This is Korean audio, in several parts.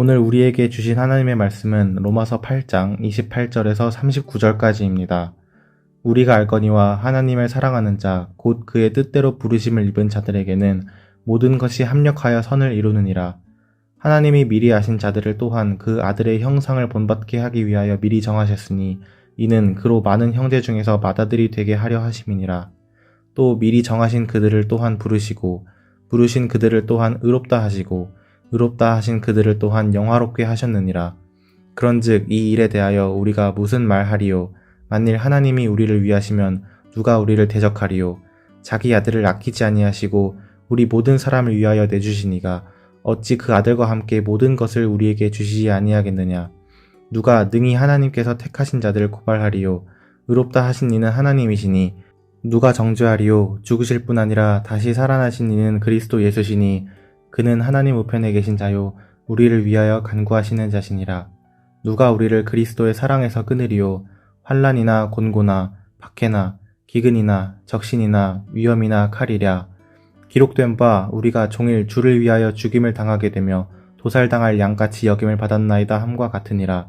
오늘 우리에게 주신 하나님의 말씀은 로마서 8장 28절에서 39절까지입니다. 우리가 알거니와 하나님을 사랑하는 자, 곧 그의 뜻대로 부르심을 입은 자들에게는 모든 것이 합력하여 선을 이루느니라. 하나님이 미리 아신 자들을 또한 그 아들의 형상을 본받게 하기 위하여 미리 정하셨으니 이는 그로 많은 형제 중에서 맏아들이 되게 하려 하심이니라. 또 미리 정하신 그들을 또한 부르시고 부르신 그들을 또한 의롭다 하시고 의롭다 하신 그들을 또한 영화롭게 하셨느니라. 그런즉 이 일에 대하여 우리가 무슨 말하리요? 만일 하나님이 우리를 위하시면 누가 우리를 대적하리요? 자기 아들을 아끼지 아니하시고 우리 모든 사람을 위하여 내주시니가 어찌 그 아들과 함께 모든 것을 우리에게 주시지 아니하겠느냐? 누가 능히 하나님께서 택하신 자들을 고발하리요? 의롭다 하신 이는 하나님이시니 누가 정죄하리요? 죽으실 뿐 아니라 다시 살아나신 이는 그리스도 예수시니 그는 하나님 우편에 계신 자요 우리를 위하여 간구하시는 자시니라. 누가 우리를 그리스도의 사랑에서 끊으리요? 환난이나 곤고나 박해나 기근이나 적신이나 위험이나 칼이랴. 기록된 바 우리가 종일 주를 위하여 죽임을 당하게 되며 도살당할 양같이 여김을 받았나이다 함과 같으니라.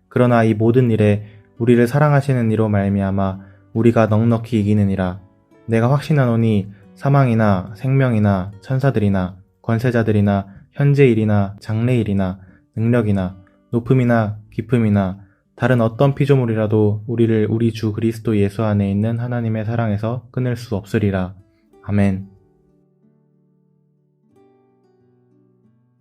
그러나 이 모든 일에 우리를 사랑하시는 이로 말미암아 우리가 넉넉히 이기느니라. 내가 확신하노니 사망이나 생명이나 천사들이나 권세자들이나 현재일이나 장래일이나 능력이나 높음이나 깊음이나 다른 어떤 피조물이라도 우리를 우리 주 그리스도 예수 안에 있는 하나님의 사랑에서 끊을 수 없으리라. 아멘.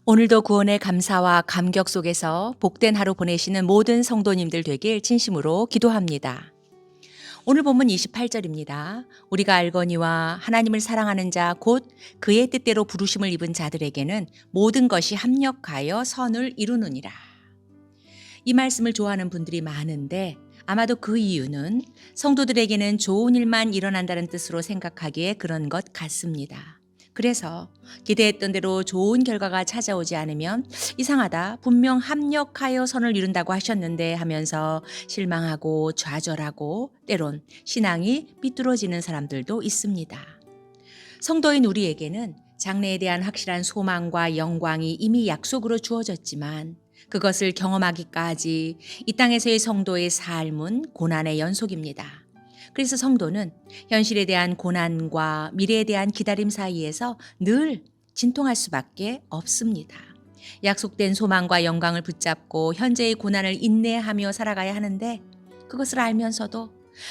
오늘도 구원의 감사와 감격 속에서 복된 하루 보내시는 모든 성도님들 되길 진심으로 기도합니다. 오늘 본문 28절입니다. 우리가 알거니와 하나님을 사랑하는 자 곧 그의 뜻대로 부르심을 입은 자들에게는 모든 것이 합력하여 선을 이루느니라. 이 말씀을 좋아하는 분들이 많은데 아마도 그 이유는 성도들에게는 좋은 일만 일어난다는 뜻으로 생각하기에 그런 것 같습니다. 그래서 기대했던 대로 좋은 결과가 찾아오지 않으면 이상하다, 분명 합력하여 선을 이룬다고 하셨는데 하면서 실망하고 좌절하고 때론 신앙이 삐뚤어지는 사람들도 있습니다. 성도인 우리에게는 장래에 대한 확실한 소망과 영광이 이미 약속으로 주어졌지만 그것을 경험하기까지 이 땅에서의 성도의 삶은 고난의 연속입니다. 그래서 성도는 현실에 대한 고난과 미래에 대한 기다림 사이에서 늘 진통할 수밖에 없습니다. 약속된 소망과 영광을 붙잡고 현재의 고난을 인내하며 살아가야 하는데 그것을 알면서도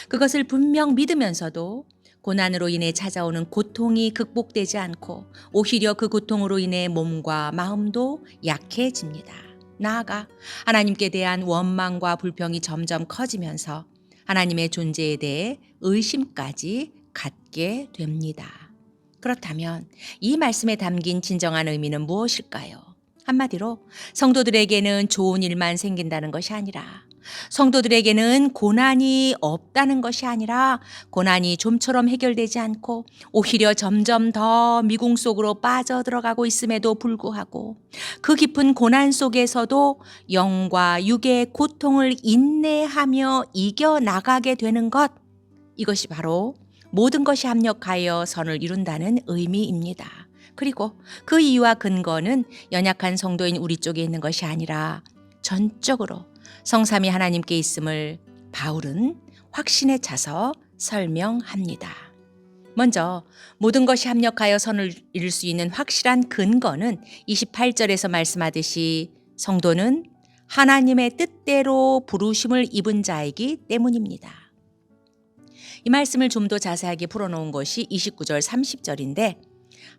그것을 분명 믿으면서도 고난으로 인해 찾아오는 고통이 극복되지 않고 오히려 그 고통으로 인해 몸과 마음도 약해집니다. 나아가 하나님께 대한 원망과 불평이 점점 커지면서 하나님의 존재에 대해 의심까지 갖게 됩니다. 그렇다면 이 말씀에 담긴 진정한 의미는 무엇일까요? 한마디로 성도들에게는 좋은 일만 생긴다는 것이 아니라 성도들에게는 고난이 없다는 것이 아니라 고난이 좀처럼 해결되지 않고 오히려 점점 더 미궁 속으로 빠져들어가고 있음에도 불구하고 그 깊은 고난 속에서도 영과 육의 고통을 인내하며 이겨나가게 되는 것, 이것이 바로 모든 것이 합력하여 선을 이룬다는 의미입니다. 그리고 그 이유와 근거는 연약한 성도인 우리 쪽에 있는 것이 아니라 전적으로 성삼위 하나님께 있음을 바울은 확신에 차서 설명합니다. 먼저 모든 것이 합력하여 선을 이룰 수 있는 확실한 근거는 28절에서 말씀하듯이 성도는 하나님의 뜻대로 부르심을 입은 자이기 때문입니다. 이 말씀을 좀 더 자세하게 풀어놓은 것이 29절 30절인데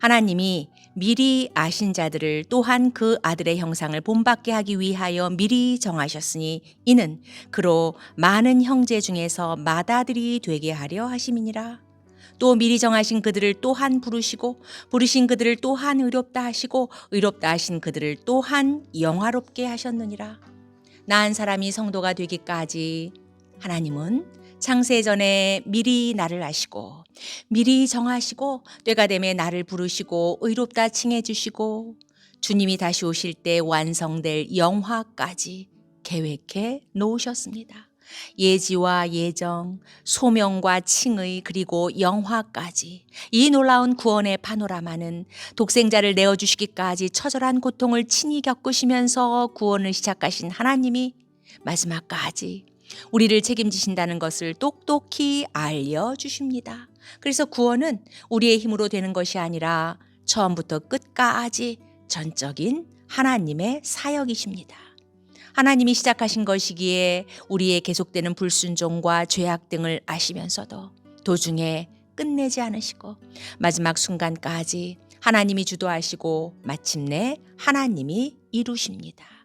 하나님이 미리 아신 자들을 또한 그 아들의 형상을 본받게 하기 위하여 미리 정하셨으니 이는 그로 많은 형제 중에서 맏아들이 되게 하려 하심이니라. 또 미리 정하신 그들을 또한 부르시고 부르신 그들을 또한 의롭다 하시고 의롭다 하신 그들을 또한 영화롭게 하셨느니라. 나은 사람이 성도가 되기까지 하나님은 창세 전에 미리 나를 아시고 미리 정하시고 때가 되매 나를 부르시고 의롭다 칭해 주시고 주님이 다시 오실 때 완성될 영화까지 계획해 놓으셨습니다. 예지와 예정, 소명과 칭의 그리고 영화까지 이 놀라운 구원의 파노라마는 독생자를 내어주시기까지 처절한 고통을 친히 겪으시면서 구원을 시작하신 하나님이 마지막까지 우리를 책임지신다는 것을 똑똑히 알려주십니다. 그래서 구원은 우리의 힘으로 되는 것이 아니라 처음부터 끝까지 전적인 하나님의 사역이십니다. 하나님이 시작하신 것이기에 우리의 계속되는 불순종과 죄악 등을 아시면서도 도중에 끝내지 않으시고 마지막 순간까지 하나님이 주도하시고 마침내 하나님이 이루십니다.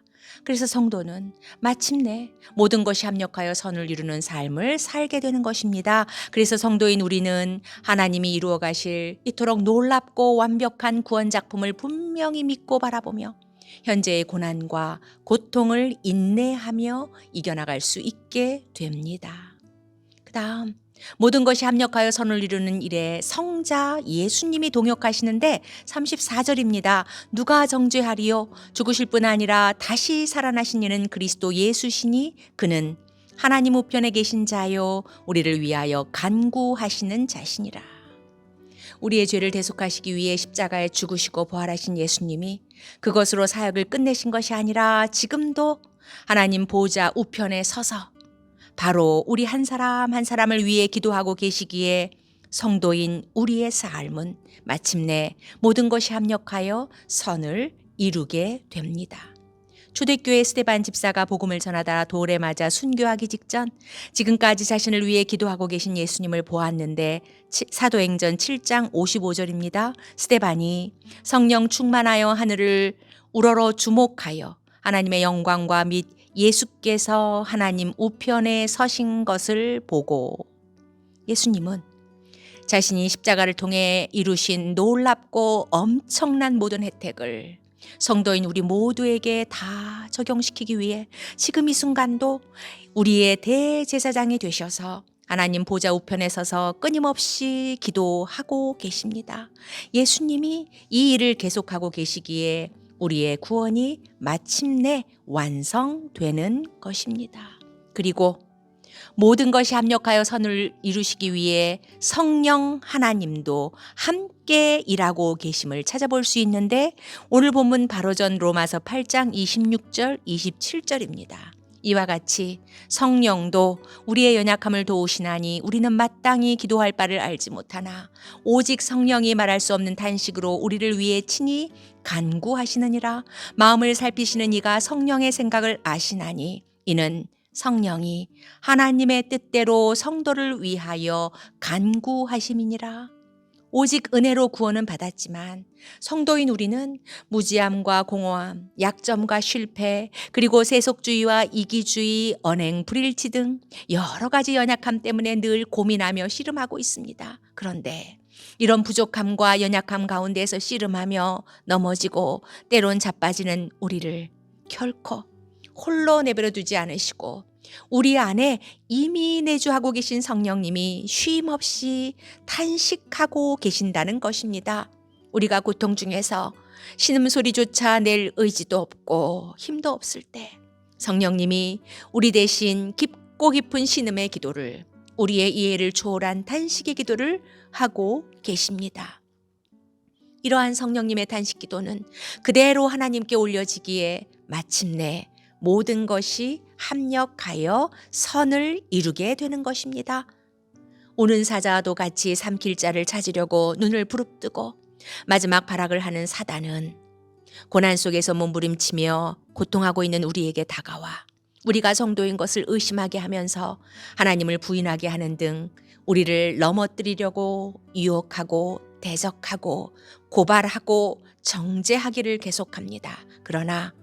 그래서 성도는 마침내 모든 것이 합력하여 선을 이루는 삶을 살게 되는 것입니다. 그래서 성도인 우리는 하나님이 이루어 가실 이토록 놀랍고 완벽한 구원 작품을 분명히 믿고 바라보며 현재의 고난과 고통을 인내하며 이겨나갈 수 있게 됩니다. 그 다음 모든 것이 합력하여 선을 이루는 일에 성자 예수님이 동역하시는데 34절입니다. 누가 정죄하리요? 죽으실 뿐 아니라 다시 살아나신 이는 그리스도 예수시니 그는 하나님 우편에 계신 자요 우리를 위하여 간구하시는 자시니라. 우리의 죄를 대속하시기 위해 십자가에 죽으시고 부활하신 예수님이 그것으로 사역을 끝내신 것이 아니라 지금도 하나님 보좌 우편에 서서 바로 우리 한 사람 한 사람을 위해 기도하고 계시기에 성도인 우리의 삶은 마침내 모든 것이 합력하여 선을 이루게 됩니다. 초대교회 스데반 집사가 복음을 전하다 돌에 맞아 순교하기 직전 지금까지 자신을 위해 기도하고 계신 예수님을 보았는데 사도행전 7장 55절입니다. 스데반이 성령 충만하여 하늘을 우러러 주목하여 하나님의 영광과 및 예수께서 하나님 우편에 서신 것을 보고 예수님은 자신이 십자가를 통해 이루신 놀랍고 엄청난 모든 혜택을 성도인 우리 모두에게 다 적용시키기 위해 지금 이 순간도 우리의 대제사장이 되셔서 하나님 보좌 우편에 서서 끊임없이 기도하고 계십니다. 예수님이 이 일을 계속하고 계시기에 우리의 구원이 마침내 완성되는 것입니다. 그리고 모든 것이 합력하여 선을 이루시기 위해 성령 하나님도 함께 일하고 계심을 찾아볼 수 있는데 오늘 본문 바로 전 로마서 8장 26절 27절입니다. 이와 같이 성령도 우리의 연약함을 도우시나니 우리는 마땅히 기도할 바를 알지 못하나 오직 성령이 말할 수 없는 탄식으로 우리를 위해 친히 간구하시느니라. 마음을 살피시는 이가 성령의 생각을 아시나니 이는 성령이 하나님의 뜻대로 성도를 위하여 간구하심이니라. 오직 은혜로 구원은 받았지만 성도인 우리는 무지함과 공허함, 약점과 실패, 그리고 세속주의와 이기주의, 언행, 불일치 등 여러 가지 연약함 때문에 늘 고민하며 씨름하고 있습니다. 그런데 이런 부족함과 연약함 가운데서 씨름하며 넘어지고 때론 자빠지는 우리를 결코 홀로 내버려 두지 않으시고 우리 안에 이미 내주하고 계신 성령님이 쉼없이 탄식하고 계신다는 것입니다. 우리가 고통 중에서 신음소리조차 낼 의지도 없고 힘도 없을 때 성령님이 우리 대신 깊고 깊은 신음의 기도를 우리의 이해를 초월한 탄식의 기도를 하고 계십니다. 이러한 성령님의 탄식 기도는 그대로 하나님께 올려지기에 마침내 모든 것이 합력하여 선을 이루게 되는 것입니다. 오는 사자와도 같이 삼킬 자를 찾으려고 눈을 부릅뜨고 마지막 발악을 하는 사단은 고난 속에서 몸부림치며 고통하고 있는 우리에게 다가와 우리가 성도인 것을 의심하게 하면서 하나님을 부인하게 하는 등 우리를 넘어뜨리려고 유혹하고 대적하고 고발하고 정죄하기를 계속합니다. 그러나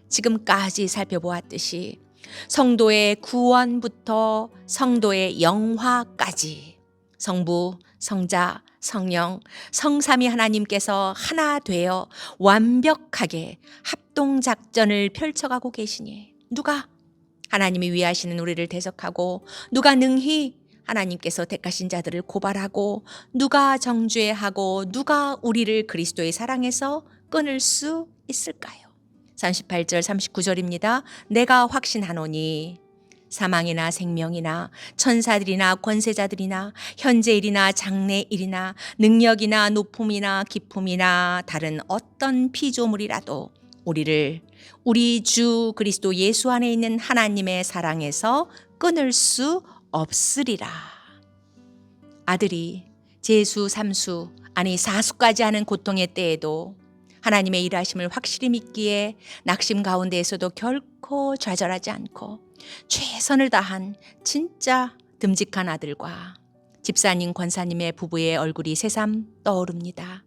지금까지 살펴보았듯이 성도의 구원부터 성도의 영화까지 성부, 성자, 성령, 성삼위 하나님께서 하나 되어 완벽하게 합동작전을 펼쳐가고 계시니 누가 하나님이 위하시는 우리를 대적하고 누가 능히 하나님께서 택하신 자들을 고발하고 누가 정죄하고 누가 우리를 그리스도의 사랑에서 끊을 수 있을까요? 38절 39절입니다. 내가 확신하노니 사망이나 생명이나 천사들이나 권세자들이나 현재일이나 장래일이나 능력이나 높음이나 깊음이나 다른 어떤 피조물이라도 우리를 우리 주 그리스도 예수 안에 있는 하나님의 사랑에서 끊을 수 없으리라. 아들이 제수, 삼수, 아니 사수까지 하는 고통의 때에도 하나님의 일하심을 확실히 믿기에 낙심 가운데에서도 결코 좌절하지 않고 최선을 다한 진짜 듬직한 아들과 집사님, 권사님의 부부의 얼굴이 새삼 떠오릅니다.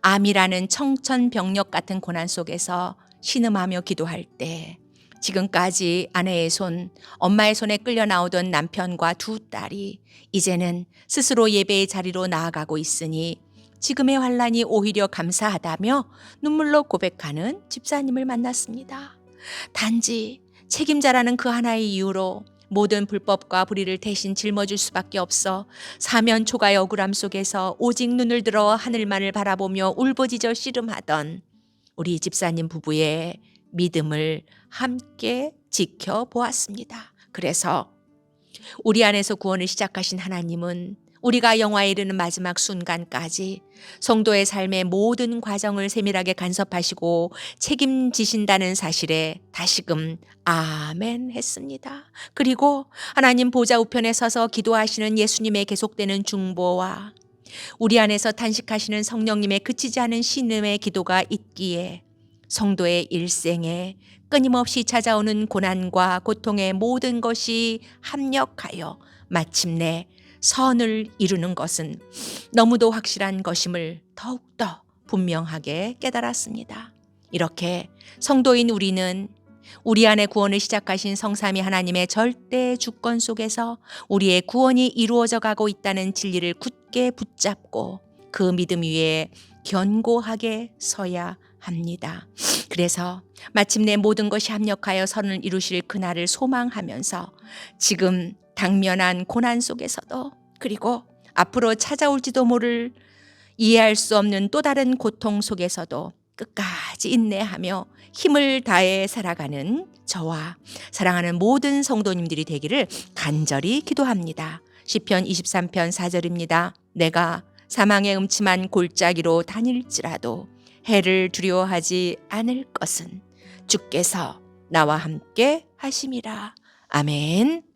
암이라는 청천벽력 같은 고난 속에서 신음하며 기도할 때 지금까지 아내의 손, 엄마의 손에 끌려 나오던 남편과 두 딸이 이제는 스스로 예배의 자리로 나아가고 있으니 지금의 환란이 오히려 감사하다며 눈물로 고백하는 집사님을 만났습니다. 단지 책임자라는 그 하나의 이유로 모든 불법과 불의를 대신 짊어질 수밖에 없어 사면 초가의 억울함 속에서 오직 눈을 들어 하늘만을 바라보며 울부짖어 씨름하던 우리 집사님 부부의 믿음을 함께 지켜보았습니다. 그래서 우리 안에서 구원을 시작하신 하나님은 우리가 영화에 이르는 마지막 순간까지 성도의 삶의 모든 과정을 세밀하게 간섭하시고 책임지신다는 사실에 다시금 아멘 했습니다. 그리고 하나님 보좌 우편에 서서 기도하시는 예수님의 계속되는 중보와 우리 안에서 탄식하시는 성령님의 그치지 않은 신음의 기도가 있기에 성도의 일생에 끊임없이 찾아오는 고난과 고통의 모든 것이 합력하여 마침내 선을 이루는 것은 너무도 확실한 것임을 더욱더 분명하게 깨달았습니다. 이렇게 성도인 우리는 우리 안에 구원을 시작하신 성삼위 하나님의 절대 주권 속에서 우리의 구원이 이루어져 가고 있다는 진리를 굳게 붙잡고 그 믿음 위에 견고하게 서야 합니다. 그래서 마침내 모든 것이 합력하여 선을 이루실 그날을 소망하면서 지금 당면한 고난 속에서도 그리고 앞으로 찾아올지도 모를 이해할 수 없는 또 다른 고통 속에서도 끝까지 인내하며 힘을 다해 살아가는 저와 사랑하는 모든 성도님들이 되기를 간절히 기도합니다. 시편 23편 4절입니다. 내가 사망의 음침한 골짜기로 다닐지라도 해를 두려워하지 않을 것은 주께서 나와 함께 하심이라. 아멘.